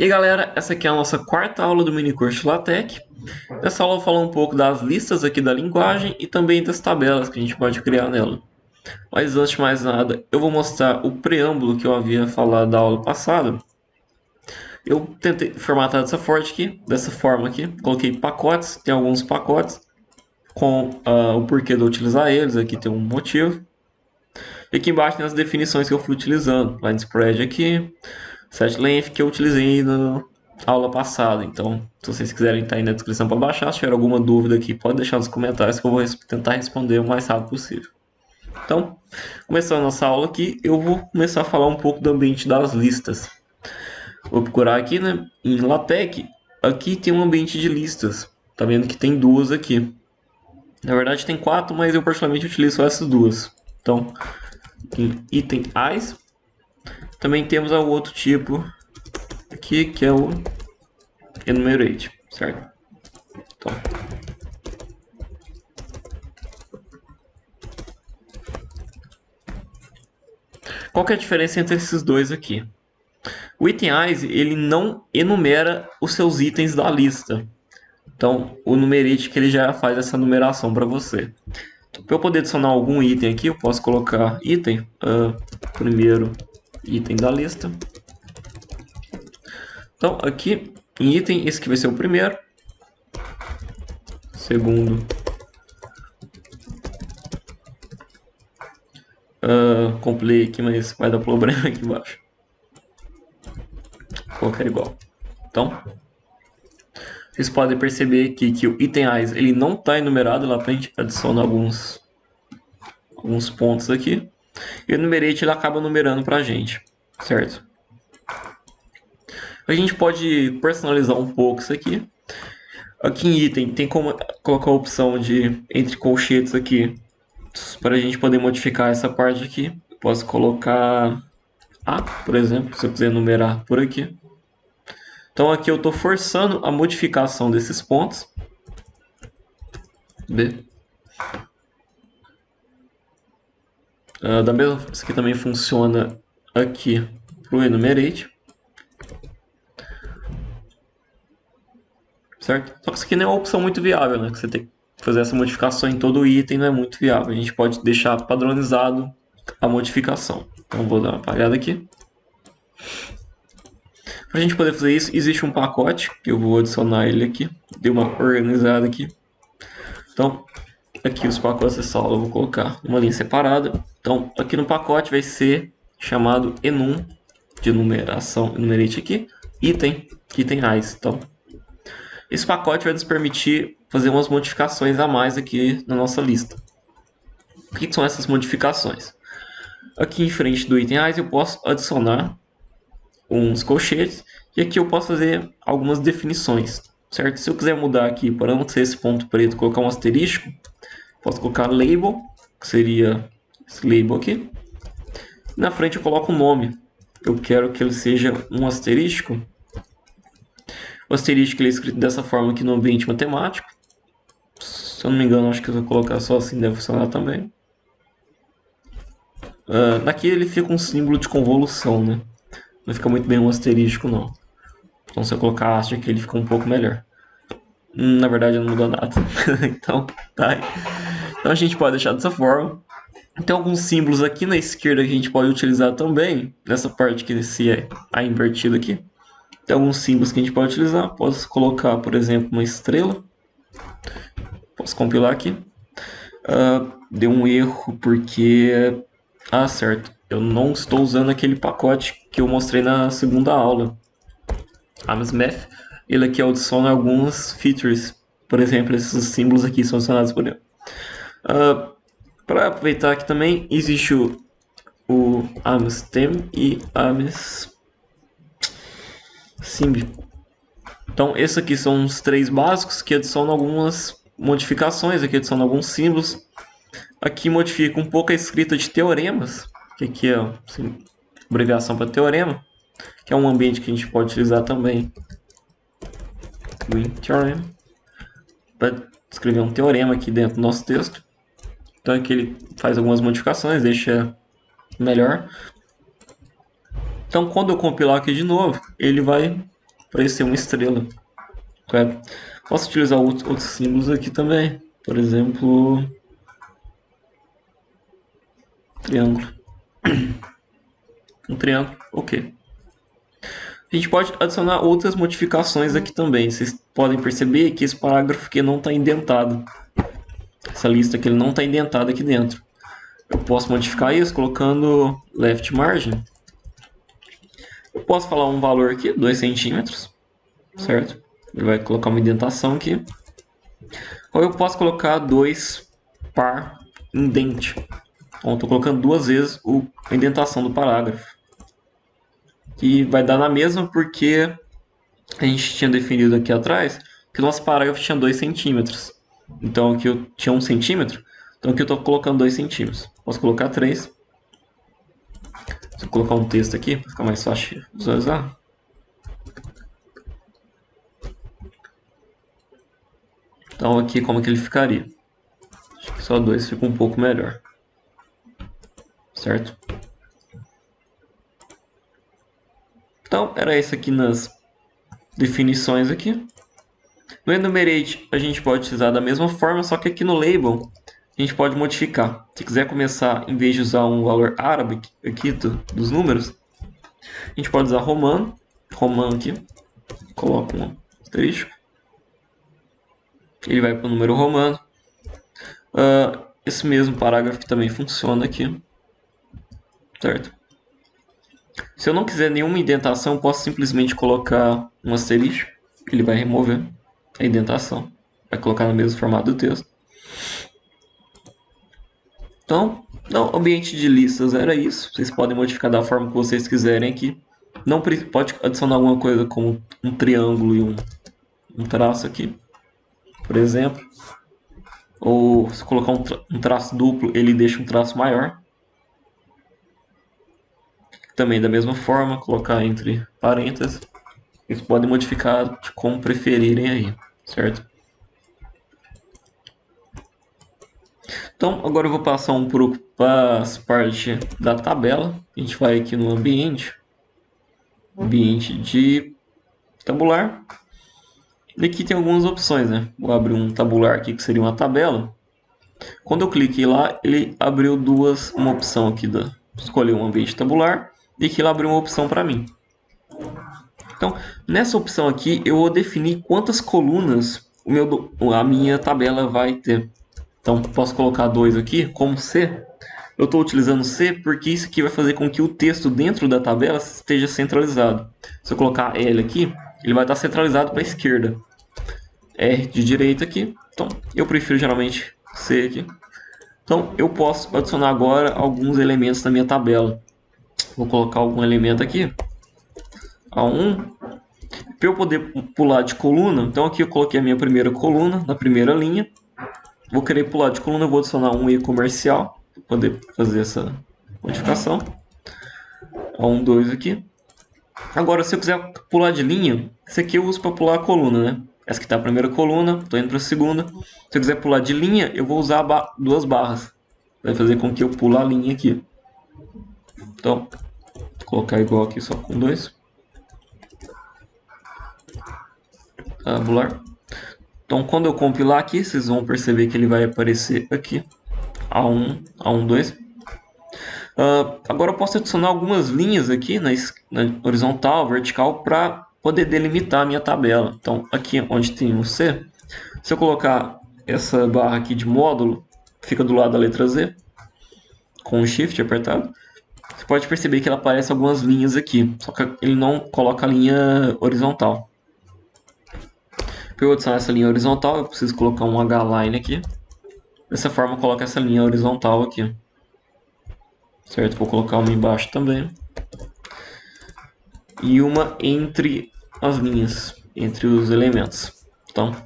E aí, galera, essa aqui é a nossa quarta aula do mini curso LaTeX. Nessa aula eu vou falar um pouco das listas aqui da linguagem e também das tabelas que a gente pode criar nela. Mas antes de mais nada, eu vou mostrar o preâmbulo que eu havia falado da aula passada. Eu tentei formatar dessa forma aqui. Coloquei pacotes, tem alguns pacotes com o porquê de eu utilizar eles. Aqui tem um motivo. E aqui embaixo tem as definições que eu fui utilizando. Line spread aqui, setlength que eu utilizei na aula passada. Então, se vocês quiserem estar aí na descrição para baixar, se tiver alguma dúvida aqui, pode deixar nos comentários que eu vou tentar responder o mais rápido possível. Então, começando a nossa aula aqui, eu vou começar a falar um pouco do ambiente das listas. Vou procurar aqui, né, em LaTeX. Aqui tem um ambiente de listas. Tá vendo que tem duas aqui. Na verdade tem quatro, mas eu particularmente utilizo só essas duas. Então, em item eyes, também temos o outro tipo aqui, que é o enumerate, certo? Então, qual que é a diferença entre esses dois aqui? O item eyes, ele não enumera os seus itens da lista. Então, o numerate que ele já faz essa numeração para você. Então, para eu poder adicionar algum item aqui, eu posso colocar item, primeiro item da lista. Então, aqui em item, esse aqui vai ser o primeiro. Segundo. Comprei aqui, mas vai dar problema aqui embaixo. Vou colocar igual. Então, vocês podem perceber que o item eyes ele não está enumerado. Lá para a gente adicionar alguns pontos aqui. E o enumerate ele acaba numerando para a gente, certo? A gente pode personalizar um pouco isso aqui. Aqui em item tem como colocar a opção de entre colchetes aqui para a gente poder modificar essa parte aqui. Posso colocar A, por exemplo, se eu quiser numerar por aqui. Então aqui eu estou forçando a modificação desses pontos. B. Da mesma forma, isso aqui também funciona aqui para o enumerate. Certo? Só que isso aqui não é uma opção muito viável, né? Que você tem que fazer essa modificação em todo o item, não é muito viável. A gente pode deixar padronizado a modificação. Então vou dar uma apagada aqui. Para a gente poder fazer isso, existe um pacote, que eu vou adicionar ele aqui. Dei uma organizada aqui. Então, aqui os pacotes dessa aula eu vou colocar uma linha separada. Então, aqui no pacote vai ser chamado enum, de numeração, enumerate aqui, item eyes. Então, esse pacote vai nos permitir fazer umas modificações a mais aqui na nossa lista. O que são essas modificações? Aqui em frente do item eyes eu posso adicionar uns colchetes e aqui eu posso fazer algumas definições, certo? Se eu quiser mudar aqui para não ser esse ponto preto, colocar um asterisco, posso colocar label, que seria esse label aqui. Na frente eu coloco o nome. Eu quero que ele seja um asterisco. O asterisco ele é escrito dessa forma aqui no ambiente matemático. Se eu não me engano, acho que eu vou colocar só assim, deve funcionar também. Daqui ele fica um símbolo de convolução, né? Não fica muito bem um asterisco, não. Então se eu colocar haste aqui, ele fica um pouco melhor. Na verdade, não mudou nada. Então, tá aí. Então a gente pode deixar dessa forma. Tem alguns símbolos aqui na esquerda que a gente pode utilizar também. Nessa parte que esse é a invertido aqui. Tem alguns símbolos que a gente pode utilizar. Posso colocar, por exemplo, uma estrela. Posso compilar aqui. Deu um erro porque... Ah, certo. Eu não estou usando aquele pacote que eu mostrei na segunda aula. Amsmath. Ele aqui adiciona algumas features. Por exemplo, esses símbolos aqui são adicionados por ele. Para aproveitar aqui também, existe o amstem e amssimb. Então, esses aqui são os três básicos que adicionam algumas modificações. Aqui adicionam alguns símbolos. Aqui modifica um pouco a escrita de teoremas, que aqui é assim, abreviação para teorema, que é um ambiente que a gente pode utilizar também. Green Theorem, para escrever um teorema aqui dentro do nosso texto. Então aqui ele faz algumas modificações, deixa melhor. Então quando eu compilar aqui de novo, ele vai aparecer uma estrela, correto? Posso utilizar outros símbolos aqui também, por exemplo, triângulo. Um triângulo, ok. A gente pode adicionar outras modificações aqui também. Vocês podem perceber que esse parágrafo aqui não está indentado. Essa lista aqui ele não está indentada aqui dentro. Eu posso modificar isso colocando left margin. Eu posso falar um valor aqui, 2 centímetros, certo? Ele vai colocar uma indentação aqui. Ou eu posso colocar 2 par indent. Então, eu estou colocando 2 vezes a indentação do parágrafo. Que vai dar na mesma porque a gente tinha definido aqui atrás que o nosso parágrafo tinha 2 centímetros. Então aqui eu tinha 1 centímetro. Então aqui eu estou colocando 2 centímetros. Posso colocar 3. Vou colocar um texto aqui para ficar mais fácil de visualizar. Então aqui como que ele ficaria? Acho que só 2 fica um pouco melhor. Certo? Então era isso aqui nas definições aqui. No enumerate a gente pode utilizar da mesma forma, só que aqui no label a gente pode modificar. Se quiser começar, em vez de usar um valor árabe aqui dos números, a gente pode usar romano aqui, coloca um asterisco, ele vai para o número romano. Esse mesmo parágrafo também funciona aqui, certo? Se eu não quiser nenhuma indentação, posso simplesmente colocar um asterisco, ele vai remover a indentação, vai colocar no mesmo formato do texto. Então, no ambiente de listas era isso. Vocês podem modificar da forma que vocês quiserem aqui. Não pode adicionar alguma coisa como um triângulo e um traço aqui, por exemplo. Ou se colocar um traço duplo, ele deixa um traço maior. Também da mesma forma, colocar entre parênteses. Vocês podem modificar de como preferirem aí, certo? Então, agora eu vou passar um pouco para a parte da tabela. A gente vai aqui no ambiente de tabular. E aqui tem algumas opções, né? Vou abrir um tabular aqui que seria uma tabela. Quando eu cliquei lá, ele abriu uma opção aqui escolher um ambiente tabular e aqui ele abriu uma opção para mim. Então, nessa opção aqui, eu vou definir quantas colunas a minha tabela vai ter. Então, posso colocar 2 aqui como C. Eu estou utilizando C porque isso aqui vai fazer com que o texto dentro da tabela esteja centralizado. Se eu colocar L aqui, ele vai estar centralizado para a esquerda. R de direita aqui. Então, eu prefiro geralmente C aqui. Então, eu posso adicionar agora alguns elementos na minha tabela. Vou colocar algum elemento aqui. A1. Para eu poder pular de coluna, então aqui eu coloquei a minha primeira coluna, na primeira linha. Vou querer pular de coluna, eu vou adicionar um E comercial, para poder fazer essa modificação. A1, 2 aqui. Agora, se eu quiser pular de linha, esse aqui eu uso para pular a coluna, né? Essa aqui está a primeira coluna, estou indo para a segunda. Se eu quiser pular de linha, eu vou usar 2 barras. Vai fazer com que eu pule a linha aqui. Então, vou colocar igual aqui só com 2. Tabular. Então, quando eu compilar aqui, vocês vão perceber que ele vai aparecer aqui. A1, A1, 2. Agora eu posso adicionar algumas linhas aqui na horizontal, vertical, para poder delimitar a minha tabela. Então, aqui onde tem um C, se eu colocar essa barra aqui de módulo, fica do lado da letra Z, com o Shift apertado, você pode perceber que ela aparece algumas linhas aqui, só que ele não coloca a linha horizontal. Para eu adicionar essa linha horizontal, eu preciso colocar um H-line aqui. Dessa forma, eu coloco essa linha horizontal aqui. Certo? Vou colocar uma embaixo também. E uma entre as linhas, entre os elementos. Então,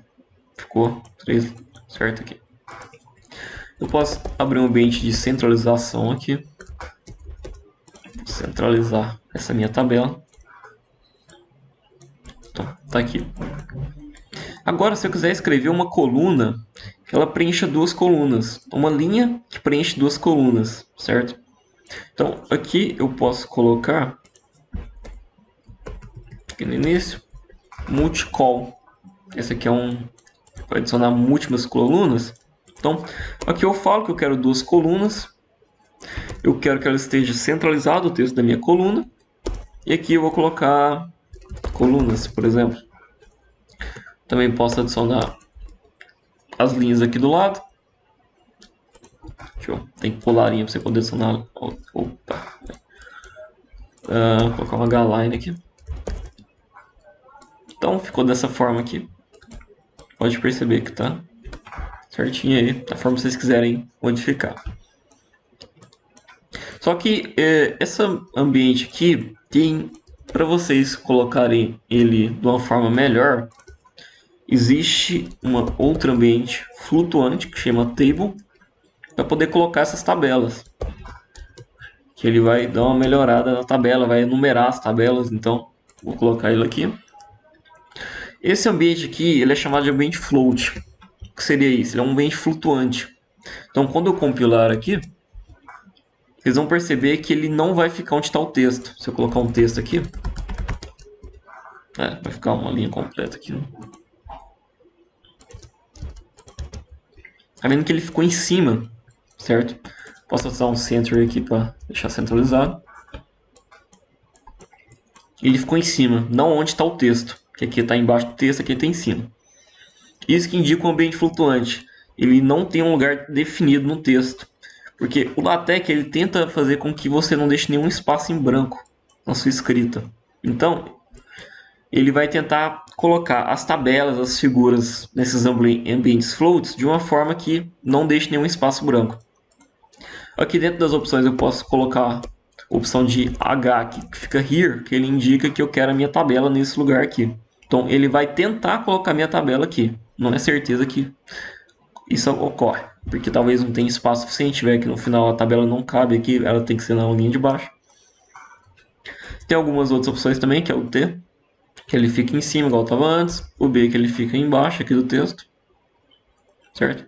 ficou 3 certo aqui. Eu posso abrir um ambiente de centralização aqui. Centralizar essa minha tabela. Então, tá aqui. Agora, se eu quiser escrever uma coluna, que ela preencha 2 colunas. Uma linha que preenche 2 colunas, certo? Então, aqui eu posso colocar aqui no início, multicol. Esse aqui é para adicionar múltiplas colunas. Então, aqui eu falo que eu quero 2 colunas. Eu quero que ela esteja centralizado o texto da minha coluna. E aqui eu vou colocar colunas, por exemplo. Também posso adicionar as linhas aqui do lado. Tem que pular a linha para você poder adicionar. Opa! Vou colocar uma H-line aqui. Então ficou dessa forma aqui. Pode perceber que tá certinho aí, da forma que vocês quiserem modificar. Só que esse ambiente aqui tem, para vocês colocarem ele de uma forma melhor, existe uma outro ambiente flutuante que chama table para poder colocar essas tabelas. Que ele vai dar uma melhorada na tabela, vai enumerar as tabelas. Então vou colocar ele aqui. Esse ambiente aqui ele é chamado de ambiente float. O que seria isso? Ele é um ambiente flutuante. Então quando eu compilar aqui, vocês vão perceber que ele não vai ficar onde está o texto. Se eu colocar um texto aqui, vai ficar uma linha completa aqui. Tá vendo que ele ficou em cima, certo? Posso usar um center aqui para deixar centralizado. Ele ficou em cima, não onde está o texto. Que aqui está embaixo do texto, aqui está em cima. Isso que indica um ambiente flutuante. Ele não tem um lugar definido no texto. Porque o LaTeX ele tenta fazer com que você não deixe nenhum espaço em branco na sua escrita. Então, ele vai tentar colocar as tabelas, as figuras nesses ambientes floats de uma forma que não deixe nenhum espaço branco. Aqui dentro das opções eu posso colocar a opção de H aqui, que fica here, que ele indica que eu quero a minha tabela nesse lugar aqui. Então ele vai tentar colocar minha tabela aqui. Não é certeza que isso ocorre, porque talvez não tenha espaço suficiente, tiver que no final a tabela não cabe aqui, ela tem que ser na linha de baixo. Tem algumas outras opções também, que é o T, que ele fica em cima, igual estava antes. O B, que ele fica embaixo aqui do texto. Certo?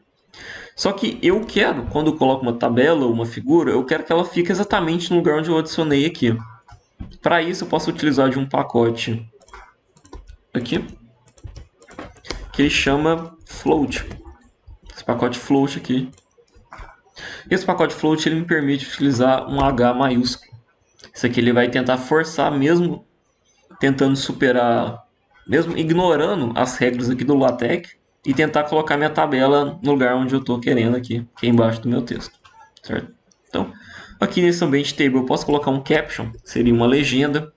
Só que eu quero, quando eu coloco uma tabela ou uma figura, eu quero que ela fique exatamente no lugar onde eu adicionei aqui. Para isso, eu posso utilizar de um pacote aqui, que ele chama float. Esse pacote float aqui. Esse pacote float ele me permite utilizar um H maiúsculo. Isso aqui ele vai tentar forçar, mesmo tentando superar, mesmo ignorando as regras aqui do LaTeX, e tentar colocar minha tabela no lugar onde eu estou querendo aqui, que é embaixo do meu texto. Certo? Então, aqui nesse ambiente table eu posso colocar um caption, seria uma legenda.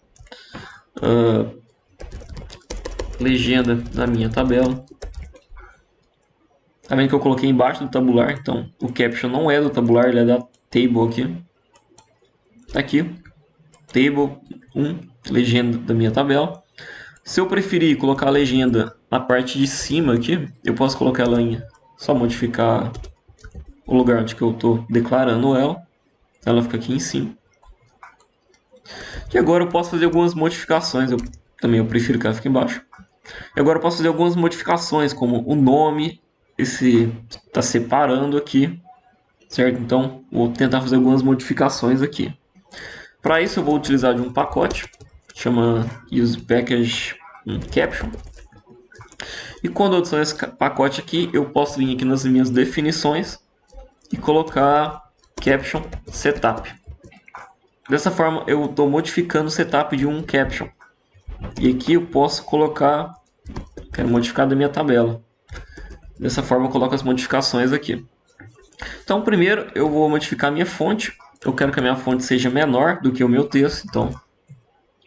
Legenda da minha tabela. Tá vendo que eu coloquei embaixo do tabular, então o caption não é do tabular, ele é da table aqui. Tá aqui, table 1, legenda da minha tabela. Se eu preferir colocar a legenda na parte de cima aqui, eu posso colocar ela em só modificar o lugar onde que eu estou declarando ela. Ela fica aqui em cima. E agora eu posso fazer algumas modificações. Eu prefiro que ela fique embaixo. E agora eu posso fazer algumas modificações, como o nome, esse está separando aqui, certo? Então vou tentar fazer algumas modificações aqui. Para isso eu vou utilizar de um pacote, chama usePackage Caption. E quando eu adiciono esse pacote aqui, eu posso vir aqui nas minhas definições e colocar Caption Setup. Dessa forma eu estou modificando o setup de um caption. E aqui eu posso colocar, quero modificar da minha tabela. Dessa forma eu coloco as modificações aqui. Então primeiro eu vou modificar a minha fonte. Eu quero que a minha fonte seja menor do que o meu texto. Então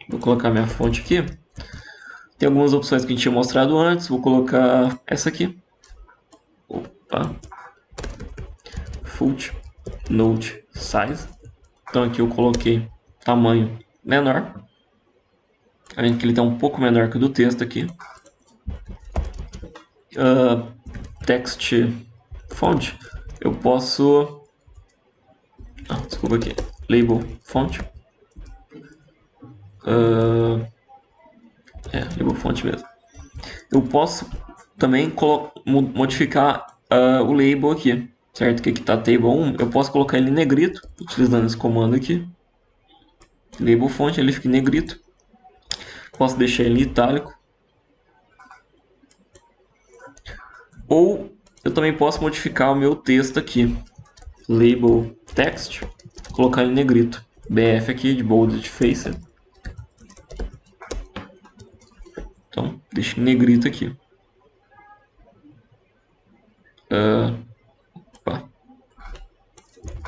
vou colocar a minha fonte aqui. Tem algumas opções que a gente tinha mostrado antes. Vou colocar essa aqui. Opa. Footnote Size. Então aqui eu coloquei tamanho menor. A gente que ele está um pouco menor que o do texto aqui. Text font. Eu posso... desculpa aqui. Label font. Label font mesmo. Eu posso também modificar o label aqui, certo? Que aqui está table 1, eu posso colocar ele em negrito, utilizando esse comando aqui. Label font, ele fica em negrito. Posso deixar ele em itálico. Ou eu também posso modificar o meu texto aqui, label text, colocar em negrito, BF aqui de bolded face. Então, deixa em negrito aqui. Opa.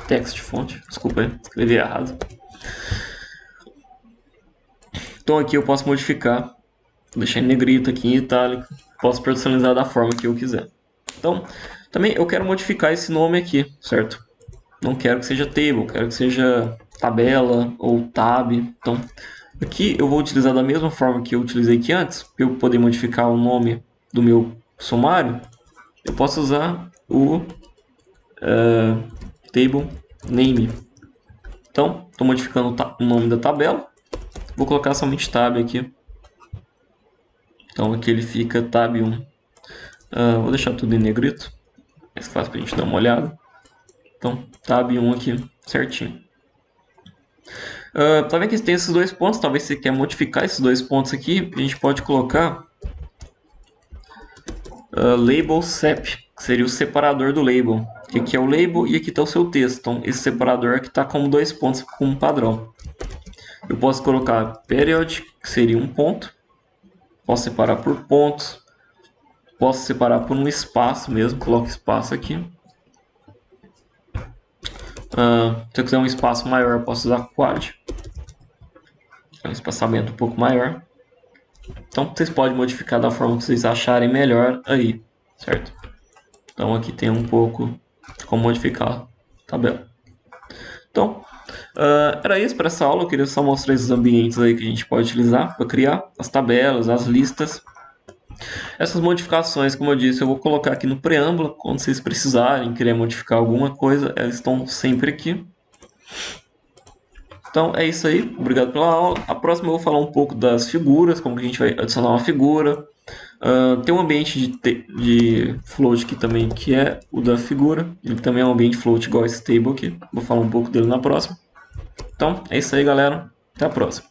Text font, desculpa aí, escrevi errado. Então aqui eu posso modificar, deixar em negrito aqui em itálico, posso personalizar da forma que eu quiser. Então, também eu quero modificar esse nome aqui, certo? Não quero que seja table, quero que seja tabela ou tab. Então, aqui eu vou utilizar da mesma forma que eu utilizei aqui antes, para eu poder modificar o nome do meu sumário. Eu posso usar o table name. Então, estou modificando o nome da tabela. Vou colocar somente tab aqui. Então aqui ele fica tab 1. Vou deixar tudo em negrito. Mais fácil para a gente dar uma olhada. Então, tab 1 aqui, certinho. Tá vendo que tem esses dois pontos? Talvez você quer modificar esses dois pontos aqui. A gente pode colocar label sep, que seria o separador do label. Aqui é o label e aqui está o seu texto. Então, esse separador aqui está como 2 pontos, como padrão. Eu posso colocar period, que seria um ponto. Posso separar por pontos. Posso separar por um espaço mesmo. Coloco espaço aqui. Se eu quiser um espaço maior, posso usar quad. É um espaçamento um pouco maior. Então, vocês podem modificar da forma que vocês acharem melhor aí, certo? Então, aqui tem um pouco de como modificar a tabela. Então, era isso para essa aula. Eu queria só mostrar esses ambientes aí que a gente pode utilizar para criar as tabelas, as listas. Essas modificações, como eu disse, eu vou colocar aqui no preâmbulo. Quando vocês precisarem, querer modificar alguma coisa, elas estão sempre aqui. Então é isso aí, obrigado pela aula. A próxima eu vou falar um pouco das figuras, como que a gente vai adicionar uma figura. Tem um ambiente de float aqui também, que é o da figura. Ele também é um ambiente float igual esse table aqui. Vou falar um pouco dele na próxima. Então é isso aí, galera. Até a próxima.